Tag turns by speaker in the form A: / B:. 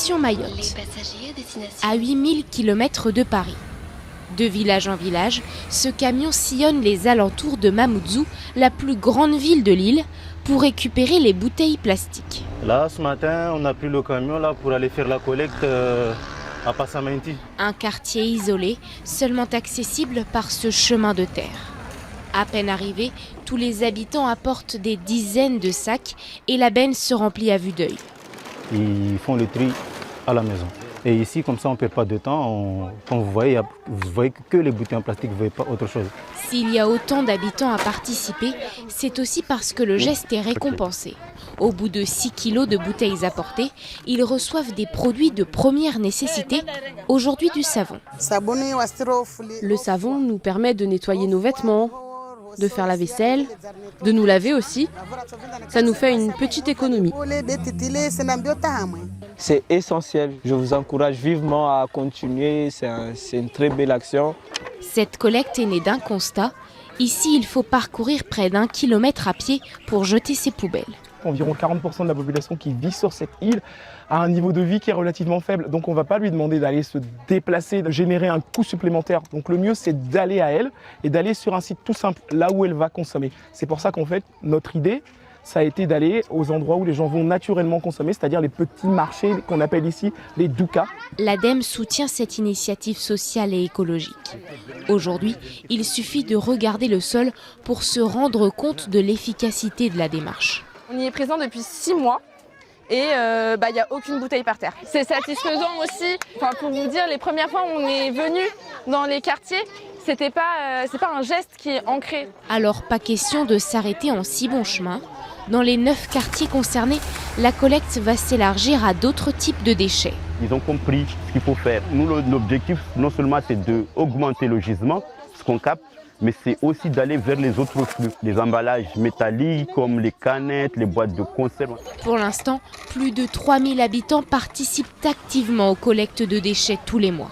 A: Direction Mayotte, à 8000 km de Paris. De village en village, ce camion sillonne les alentours de Mamoudzou, la plus grande ville de l'île, pour récupérer les bouteilles plastiques.
B: Là, ce matin, on a pris le camion là, pour aller faire la collecte à Passamenti.
A: Un quartier isolé, seulement accessible par ce chemin de terre. À peine arrivés, tous les habitants apportent des dizaines de sacs et la benne se remplit à vue d'œil.
B: Ils font le tri à la maison. Et ici, comme ça, on ne perd pas de temps. Quand vous voyez que les bouteilles en plastique, vous ne voyez pas autre chose.
A: S'il y a autant d'habitants à participer, c'est aussi parce que le geste est récompensé. Au bout de 6 kilos de bouteilles apportées, ils reçoivent des produits de première nécessité, aujourd'hui du savon.
C: Le savon nous permet de nettoyer nos vêtements, de faire la vaisselle, de nous laver aussi. Ça nous fait une petite économie.
D: C'est essentiel. Je vous encourage vivement à continuer. C'est une très belle action.
A: Cette collecte est née d'un constat. Ici, il faut parcourir près d'1 kilomètre à pied pour jeter ses poubelles.
E: Environ 40% de la population qui vit sur cette île a un niveau de vie qui est relativement faible. Donc on ne va pas lui demander d'aller se déplacer, de générer un coût supplémentaire. Donc le mieux, c'est d'aller à elle et d'aller sur un site tout simple, là où elle va consommer. C'est pour ça qu'en fait, notre idée, ça a été d'aller aux endroits où les gens vont naturellement consommer, c'est-à-dire les petits marchés qu'on appelle ici les doukas.
A: L'ADEME soutient cette initiative sociale et écologique. Aujourd'hui, il suffit de regarder le sol pour se rendre compte de l'efficacité de la démarche.
C: On y est présent depuis 6 mois et il n'y a aucune bouteille par terre. C'est satisfaisant aussi. Pour vous dire, les premières fois où on est venu dans les quartiers, c'est pas un geste qui est ancré.
A: Alors pas question de s'arrêter en si bon chemin. Dans les 9 quartiers concernés, la collecte va s'élargir à d'autres types de déchets.
F: Ils ont compris ce qu'il faut faire. Nous, l'objectif, non seulement c'est d'augmenter le gisement, ce qu'on capte, mais c'est aussi d'aller vers les autres flux, les emballages métalliques comme les canettes, les boîtes de conserve.
A: Pour l'instant, plus de 3000 habitants participent activement aux collectes de déchets tous les mois.